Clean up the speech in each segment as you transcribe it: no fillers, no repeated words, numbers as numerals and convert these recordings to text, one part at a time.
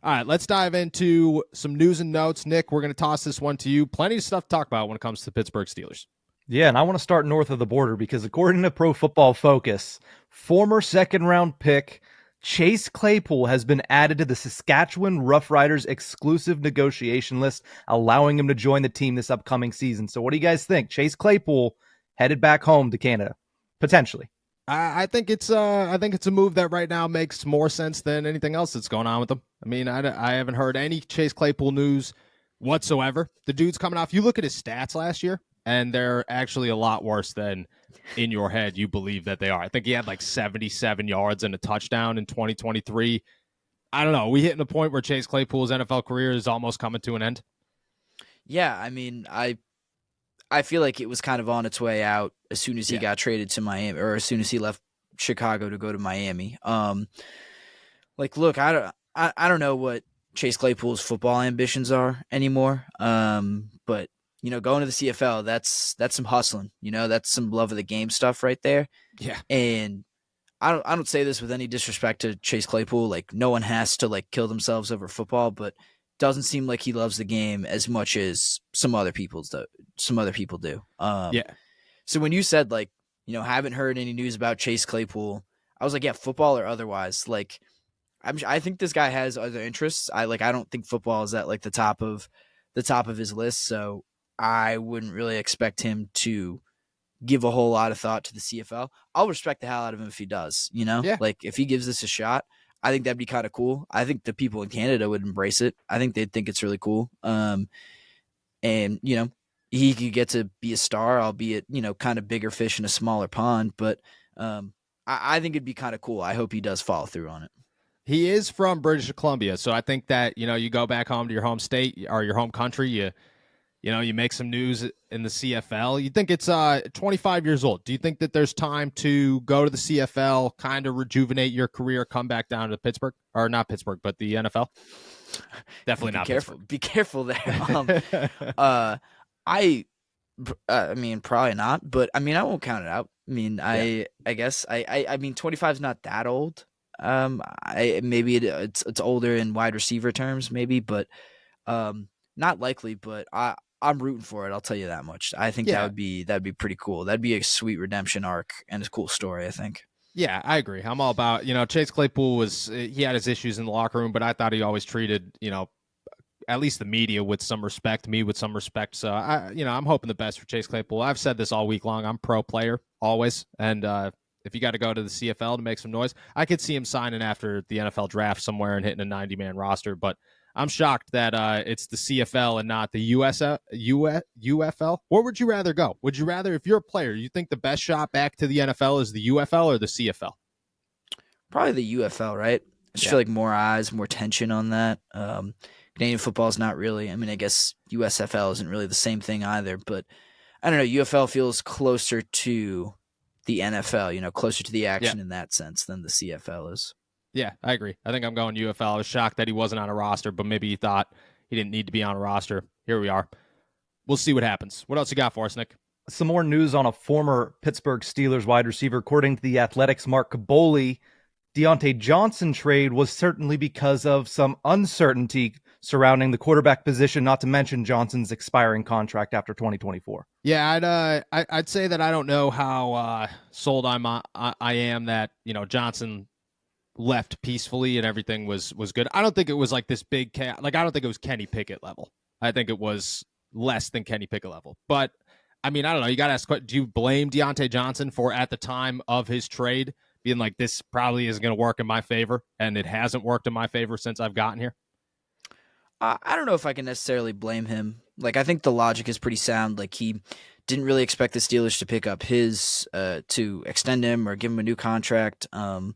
All right, let's dive into some news and notes. Nick, we're going to toss this one to you. Plenty of stuff to talk about when it comes to the Pittsburgh Steelers. Yeah, and I want to start north of the border because according to Pro Football Focus, former second round pick Chase Claypool has been added to the Saskatchewan Roughriders exclusive negotiation list, allowing him to join the team this upcoming season. So what do you guys think? Chase Claypool headed back home to Canada, potentially. I think it's a move that right now makes more sense than anything else that's going on with them. I mean, I haven't heard any Chase Claypool news whatsoever. The dude's coming off. You look at his stats last year, and they're actually a lot worse than in your head you believe that they are. I think he had like 77 yards and a touchdown in 2023. I don't know. Are we hitting the point where Chase Claypool's NFL career is almost coming to an end? Yeah, I mean, I feel like it was kind of on its way out as soon as he got traded to Miami, or as soon as he left Chicago to go to Miami. Look, I don't know what Chase Claypool's football ambitions are anymore. But going to the CFL, that's some hustling. That's some love of the game stuff right there. Yeah. And I don't say this with any disrespect to Chase Claypool. Like, no one has to kill themselves over football, but doesn't seem like he loves the game as much as some other people do. Yeah. So when you said haven't heard any news about Chase Claypool, I was like, yeah, football or otherwise. Like, I think this guy has other interests. I don't think football is at the top of his list. So I wouldn't really expect him to give a whole lot of thought to the CFL. I'll respect the hell out of him if he does. Yeah. Like, if he gives this a shot, I think that'd be kind of cool. I think the people in Canada would embrace it. I think they'd think it's really cool. And he could get to be a star, albeit kind of bigger fish in a smaller pond. But I think it'd be kind of cool. I hope he does follow through on it. He is from British Columbia, so I think that you go back home to your home state or your home country, you make some news in the CFL. You think it's 25 years old. Do you think that there's time to go to the CFL, kind of rejuvenate your career, come back down to Pittsburgh, or not Pittsburgh, but the NFL? Definitely not. Careful. Pittsburgh. Be careful there. I mean, probably not, but I mean, I won't count it out. I mean, I guess I mean, 25 is not that old. Maybe it's older in wide receiver terms, maybe, but not likely. But I'm rooting for it. I'll tell you that much. I think that'd be pretty cool. That'd be a sweet redemption arc and a cool story, I think. Yeah, I agree. I'm all about, Chase Claypool he had his issues in the locker room, but I thought he always treated, at least the media with some respect, me with some respect. So I'm hoping the best for Chase Claypool. I've said this all week long. I'm pro player always. And, if you got to go to the CFL to make some noise, I could see him signing after the NFL draft somewhere and hitting a 90-man roster, but I'm shocked that it's the CFL and not the UFL. Where would you rather go? Would you rather, if you're a player, you think the best shot back to the NFL is the UFL or the CFL? Probably the UFL, right? I just feel like more eyes, more tension on that. Canadian football is not really. I mean, I guess USFL isn't really the same thing either, but I don't know. UFL feels closer to the NFL, closer to the action in that sense than the CFL is. Yeah, I agree. I think I'm going UFL. I was shocked that he wasn't on a roster, but maybe he thought he didn't need to be on a roster. Here we are. We'll see what happens. What else you got for us, Nick? Some more news on a former Pittsburgh Steelers wide receiver. According to the Athletics' Mark Caboli, Deontay Johnson trade was certainly because of some uncertainty surrounding the quarterback position, not to mention Johnson's expiring contract after 2024. Yeah, I'd say that I don't know how sold I am that Johnson left peacefully and everything was good. I don't think it was like this big I don't think it was Kenny Pickett level. I think it was less than Kenny Pickett level. But I mean, I don't know. You got to ask, do you blame Deontay Johnson for at the time of his trade being like, this probably isn't going to work in my favor, and it hasn't worked in my favor since I've gotten here? I don't know if I can necessarily blame him. I think the logic is pretty sound. He didn't really expect the Steelers to pick up to extend him or give him a new contract. The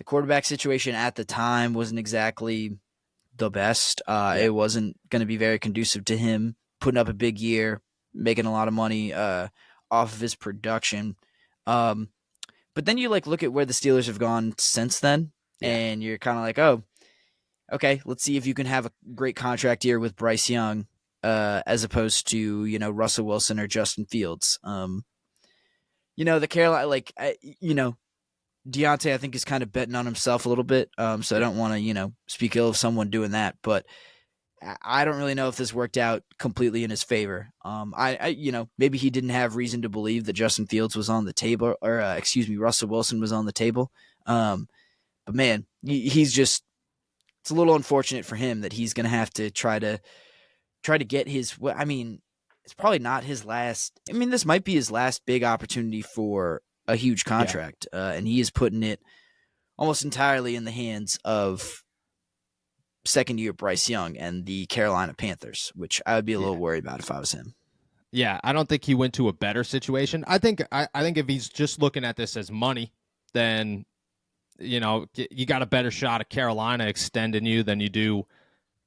quarterback situation at the time wasn't exactly the best. It wasn't going to be very conducive to him putting up a big year, making a lot of money off of his production. But then you look at where the Steelers have gone since then, and you're kind of like, oh, okay, let's see if you can have a great contract year with Bryce Young as opposed to, Russell Wilson or Justin Fields. The Carolina, Deontay, I think, is kind of betting on himself a little bit. So I don't want to, speak ill of someone doing that, but I don't really know if this worked out completely in his favor. Maybe he didn't have reason to believe that Justin Fields was on the table, or Russell Wilson was on the table. But man, he's just, it's a little unfortunate for him that he's going to have to try to get his. I mean, it's probably not his last. I mean, this might be his last big opportunity for a huge contract, and he is putting it almost entirely in the hands of second-year Bryce Young and the Carolina Panthers, which I would be a little worried about if I was him. Yeah, I don't think he went to a better situation. I think if he's just looking at this as money, then you got a better shot at Carolina extending you than you do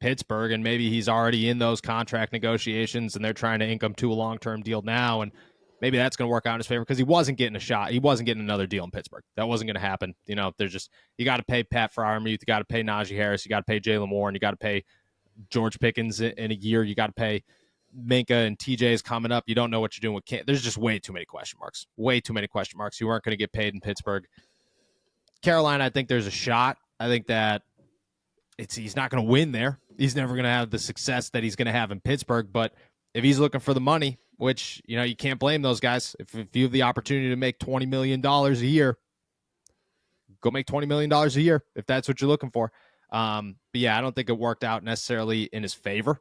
Pittsburgh, and maybe he's already in those contract negotiations and they're trying to ink him to a long-term deal now, and maybe that's going to work out in his favor because he wasn't getting a shot. He wasn't getting another deal in Pittsburgh. That wasn't going to happen. There's just, you got to pay Pat Freiermuth, you got to pay Najee Harris, you got to pay Jalen Warren, you got to pay George Pickens in a year, you got to pay Minka and TJ is coming up. You don't know what you're doing with Cam. There's just way too many question marks. Way too many question marks. You weren't going to get paid in Pittsburgh. Carolina, I think there's a shot. I think that he's not going to win there. He's never going to have the success that he's going to have in Pittsburgh. But if he's looking for the money, which, you can't blame those guys. If you have the opportunity to make $20 million a year, go make $20 million a year if that's what you're looking for. But yeah, I don't think it worked out necessarily in his favor.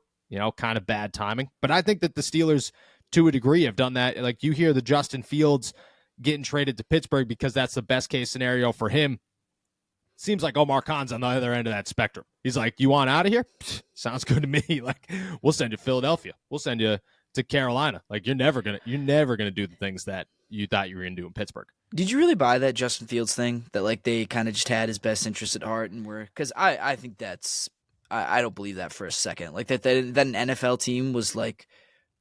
Kind of bad timing. But I think that the Steelers, to a degree, have done that. Like, you hear the Justin Fields getting traded to Pittsburgh because that's the best case scenario for him. Seems like Omar Khan's on the other end of that spectrum. He's like, you want out of here? Pfft, sounds good to me. Like, we'll send you to Philadelphia. We'll send you to Carolina. Like, you're never gonna do the things that you thought you were gonna do in Pittsburgh. Did you really buy that Justin Fields thing, that like they kind of just had his best interest at heart and were? Because I think that's, I don't believe that for a second. Like that an NFL team was like,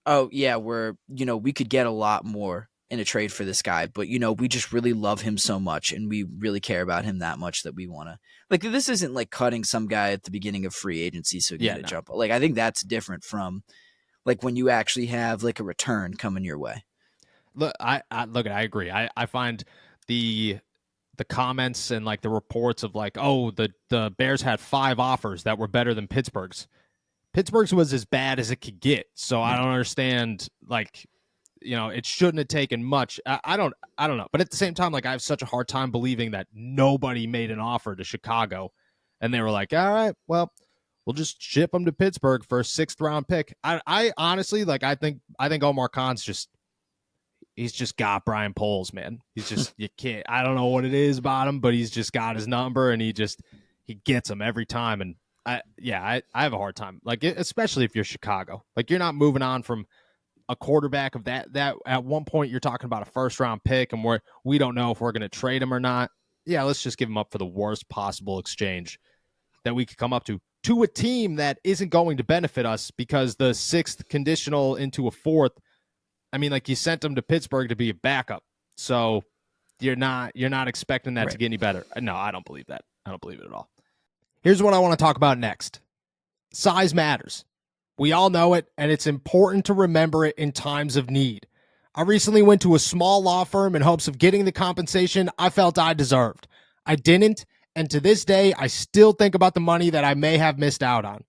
oh yeah, we could get a lot more in a trade for this guy, but we just really love him so much and we really care about him that much that we want to, like, this isn't like cutting some guy at the beginning of free agency so he can jump. Like, I think that's different from like when you actually have like a return coming your way. Look, I agree. I find the comments and like the reports of like, oh, the Bears had 5 offers that were better than Pittsburgh's. Pittsburgh's was as bad as it could get. So I don't understand, like, it shouldn't have taken much. I don't know. But at the same time, like, I have such a hard time believing that nobody made an offer to Chicago and they were like, all right, well, we'll just ship them to Pittsburgh for a 6th round pick. I honestly, like, I think Omar Khan's he's just got Brian Poles, man. He's just, you can't, I don't know what it is about him, but he's just got his number and he gets him every time. And I have a hard time, like, especially if you're Chicago, like, you're not moving on from a quarterback of that at one point you're talking about a 1st round pick and we don't know if we're going to trade him or not. Yeah, let's just give him up for the worst possible exchange that we could come up to a team that isn't going to benefit us because the 6th conditional into a 4th. I mean, like, you sent him to Pittsburgh to be a backup. So you're not expecting that to get any better. No, I don't believe that. I don't believe it at all. Here's what I want to talk about next. Size matters. We all know it, and it's important to remember it in times of need. I recently went to a small law firm in hopes of getting the compensation I felt I deserved. I didn't, and to this day, I still think about the money that I may have missed out on.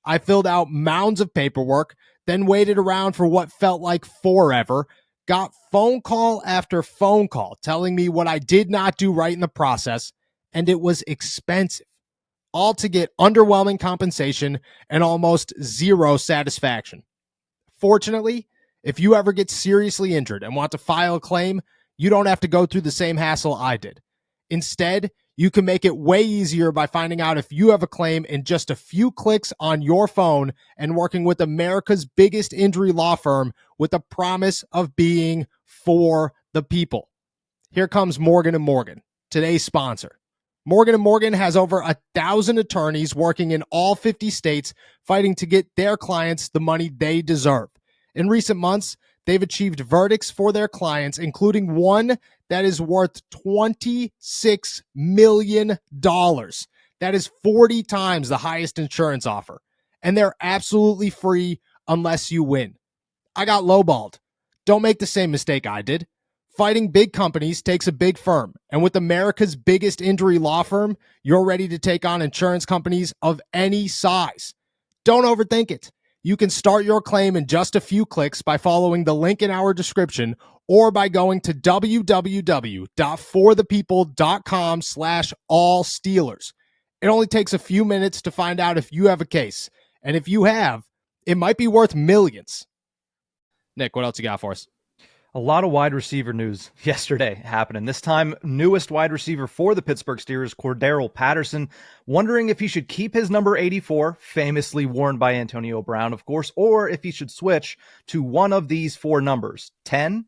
I filled out mounds of paperwork, then waited around for what felt like forever, got phone call after phone call telling me what I did not do right in the process, and it was expensive. All to get underwhelming compensation and almost zero satisfaction. Fortunately, if you ever get seriously injured and want to file a claim, you don't have to go through the same hassle I did. Instead, you can make it way easier by finding out if you have a claim in just a few clicks on your phone and working with America's biggest injury law firm with a promise of being for the people. Here comes Morgan & Morgan, today's sponsor. Morgan & Morgan has over 1,000 attorneys working in all 50 states fighting to get their clients the money they deserve. In recent months, they've achieved verdicts for their clients, including one that is worth $26 million. That is 40 times the highest insurance offer. And they're absolutely free unless you win. I got lowballed. Don't make the same mistake I did. Fighting big companies takes a big firm, and with America's biggest injury law firm, you're ready to take on insurance companies of any size. Don't overthink it. You can start your claim in just a few clicks by following the link in our description or by going to www.forthepeople.com/allsteelers. It only takes a few minutes to find out if you have a case, and if you have, it might be worth millions. Nick, what else you got for us? A lot of wide receiver news yesterday happening. This time, newest wide receiver for the Pittsburgh Steelers, Cordero Patterson, wondering if he should keep his number 84, famously worn by Antonio Brown, of course, or if he should switch to one of these four numbers, 10,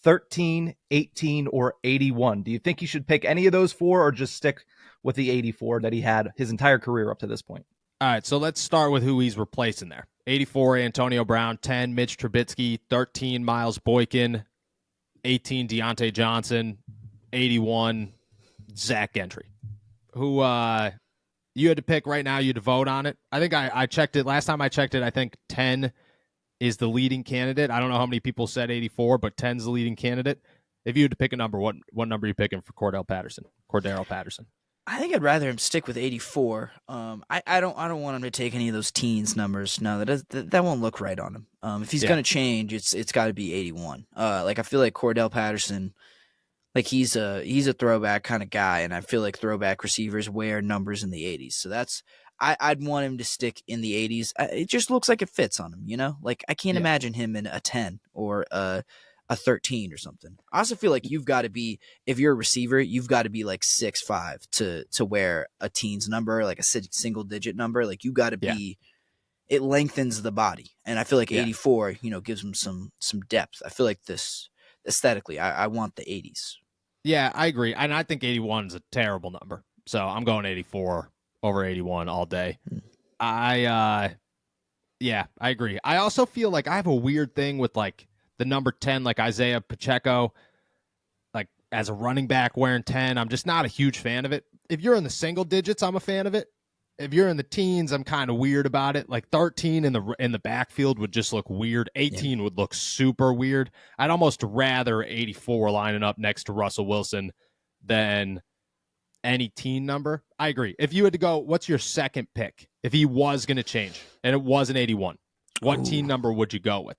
13, 18, or 81. Do you think he should pick any of those four or just stick with the 84 that he had his entire career up to this point? All right, so let's start with who he's replacing there. 84, Antonio Brown. 10, Mitch Trubisky. 13, Miles Boykin. 18, Deontay Johnson. 81, Zach Gentry. Who you had to pick right now, you had to vote on it. I think I checked it. Last time I checked it, I think 10 is the leading candidate. I don't know how many people said 84, but 10's the leading candidate. If you had to pick a number, what number are you picking for Cordero Patterson? I think I'd rather him stick with 84. I don't want him to take any of those teens numbers. No, that won't look right on him. If he's gonna change, it's got to be 81. I feel like Cordell Patterson, like he's a throwback kind of guy, and I feel like throwback receivers wear numbers in the 80s. So I'd want him to stick in the 80s. It just looks like it fits on him, you know. Like I can't imagine him in a 10 or a 13 or something. I also feel like you've got to be, if you're a receiver, you've got to be like 6'5" to wear a teens number, like a single digit number. Like you got to be, it lengthens the body. And I feel like 84, gives him some depth. I feel like this aesthetically, I want the 80s. Yeah, I agree. And I think 81 is a terrible number. So I'm going 84 over 81 all day. I agree. I also feel like I have a weird thing with like the number 10, like Isaiah Pacheco, like as a running back wearing 10, I'm just not a huge fan of it. If you're in the single digits, I'm a fan of it. If you're in the teens, I'm kind of weird about it. Like 13 in the backfield would just look weird. 18 would look super weird. I'd almost rather 84 lining up next to Russell Wilson than any teen number. I agree. If you had to go, what's your second pick? If he was going to change and it was an 81, what teen number would you go with?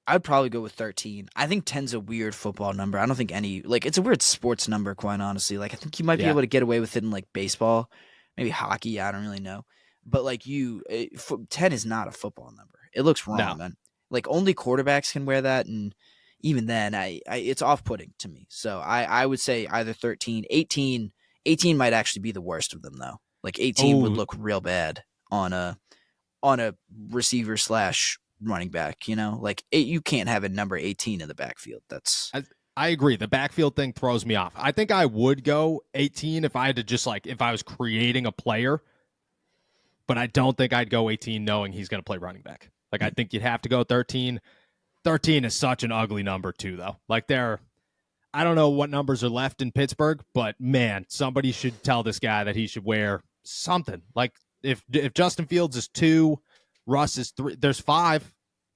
I'd probably go with 13. I think 10's a weird football number. I don't think it's a weird sports number, quite honestly. Like, I think you might be able to get away with it in, like, baseball, maybe hockey. I don't really know. But, like, 10 is not a football number. It looks wrong, man. Like, only quarterbacks can wear that, and even then, it's off-putting to me. So, I would say either 13. 18 might actually be the worst of them, though. Like, 18 would look real bad on a receiver / running back, like you can't have a number 18 in the backfield. I agree. The backfield thing throws me off. I think I would go 18 if I had to just if I was creating a player, but I don't think I'd go 18 knowing he's going to play running back. Like I think you'd have to go 13. 13 is such an ugly number too, though. Like I don't know what numbers are left in Pittsburgh, but man, somebody should tell this guy that he should wear something. Like if Justin Fields is 2, Russ is 3. There's 5.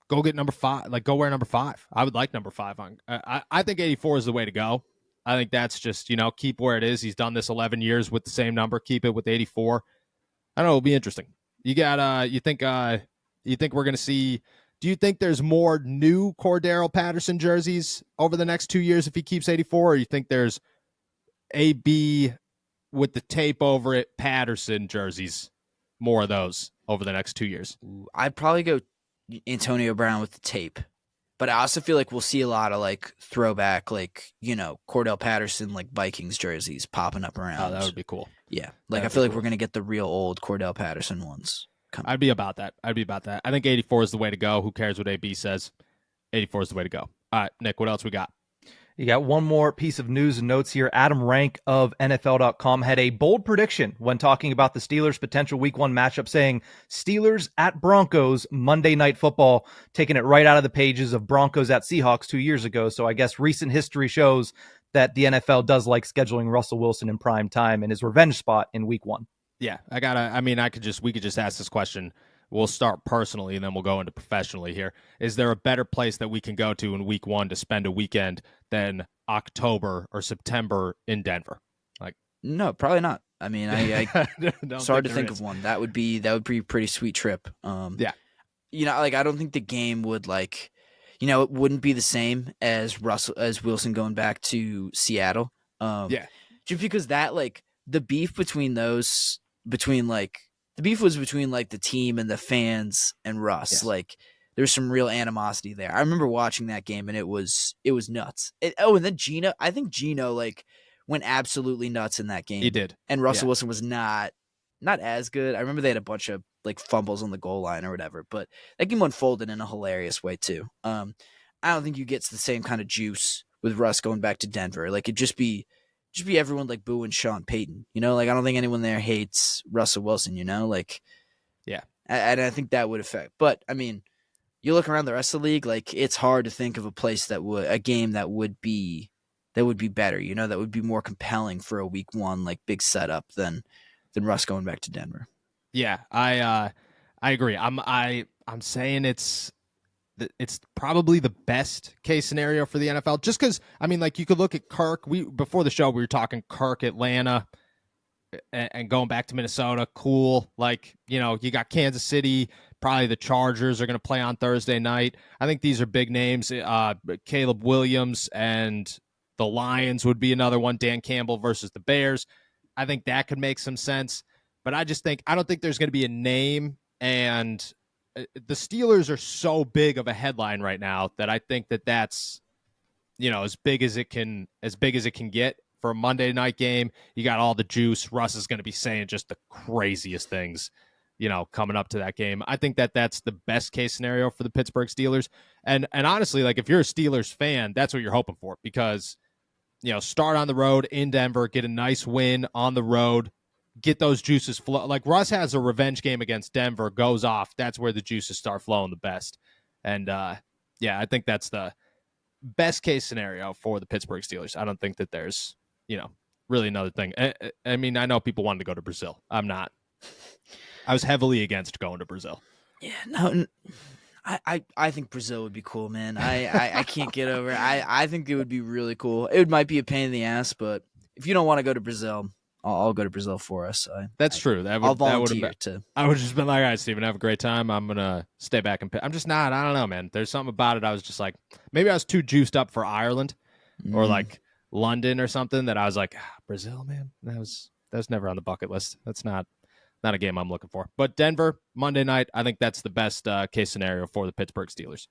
Go get number 5. Like, go wear number 5. I would like number 5 on. I think 84 is the way to go. I think that's just keep where it is. He's done this 11 years with the same number. Keep it with 84. I don't know. It'll be interesting. You got. You think we're gonna see? Do you think there's more new Cordero Patterson jerseys over the next 2 years if he keeps 84, or you think there's AB with the tape over it Patterson jerseys, more of those over the next 2 years? I'd probably go Antonio Brown with the tape, but I also feel like we'll see a lot of like throwback, like Cordell Patterson, like Vikings jerseys popping up around. Oh, that would be cool. Yeah, like I feel like we're gonna get the real old Cordell Patterson ones. I'd be about that. I think 84 is the way to go. Who cares what AB says? 84 is the way to go. All right, Nick, what else we got? You got one more piece of news and notes here. Adam Rank of NFL.com had a bold prediction when talking about the Steelers' potential Week 1 matchup, saying Steelers at Broncos Monday Night Football, taking it right out of the pages of Broncos at Seahawks 2 years ago. So I guess recent history shows that the NFL does like scheduling Russell Wilson in prime time in his revenge spot in Week 1. Yeah, we could just ask this question. We'll start personally and then we'll go into professionally here. Is there a better place that we can go to in week 1 to spend a weekend than October or September in Denver? Like, No, probably not. I mean, I don't it's hard to there think is. of one. That would be a pretty sweet trip. Yeah, Like I don't think the game would like, it wouldn't be the same as Wilson going back to Seattle. Um, yeah, just because that like the beef between those between like the beef was between like the team and the fans and Russ. yes, Like there's some real animosity there. I remember watching that game and it was nuts. And then I think Gino like went absolutely nuts in that he game, did. and Russell Yeah, Wilson was not as good. I remember they had a bunch of like fumbles on the goal line or whatever, but that game unfolded in a hilarious way too. I don't think you get the same kind of juice with Russ going back to Denver. Like it'd just be everyone like booing Sean Payton. Like I don't think anyone there hates Russell Wilson. Like yeah, and I think that would affect. But I mean, you look around the rest of the league, like it's hard to think of a game that would be better. That would be more compelling for a week 1 like big setup than Russ going back to Denver. yeah. I agree. I'm saying it's probably the best case scenario for the NFL. Just because like you could look at Kirk. Before the show we were talking Kirk, Atlanta, and going back to Minnesota. Cool. Like you got Kansas City. Probably the Chargers are going to play on Thursday night. I think these are big names. Caleb Williams and the Lions would be another one. Dan Campbell versus the Bears. I think that could make some sense. But I don't think there's going to be a name, and the Steelers are so big of a headline right now that I think that's as big as it can get for a Monday night game. You got all the juice. Russ is going to be saying just the craziest things, coming up to that game. I think that's the best case scenario for the Pittsburgh Steelers. And honestly, like if you're a Steelers fan, that's what you're hoping for, because start on the road in Denver, get a nice win on the road, get those juices flow. Like Russ has a revenge game against Denver, goes off. That's where the juices start flowing the best. And I think that's the best case scenario for the Pittsburgh Steelers. I don't think that there's, really another thing. I mean, I know people wanted to go to Brazil. I'm not. I was heavily against going to Brazil. Yeah, no, I think Brazil would be cool, man. I can't get over it. I think it would be really cool. It might be a pain in the ass, but if you don't want to go to Brazil, I'll go to Brazil for us. That's true. I'll volunteer to. I would have just been like, all right, Steven, have a great time. I'm gonna stay back and I'm just not. I don't know, man. There's something about it. I was just like, maybe I was too juiced up for Ireland or like London or something, that I was like, Brazil, man. That was never on the bucket list. That's not a game I'm looking for. But Denver Monday night, I think that's the best case scenario for the Pittsburgh Steelers.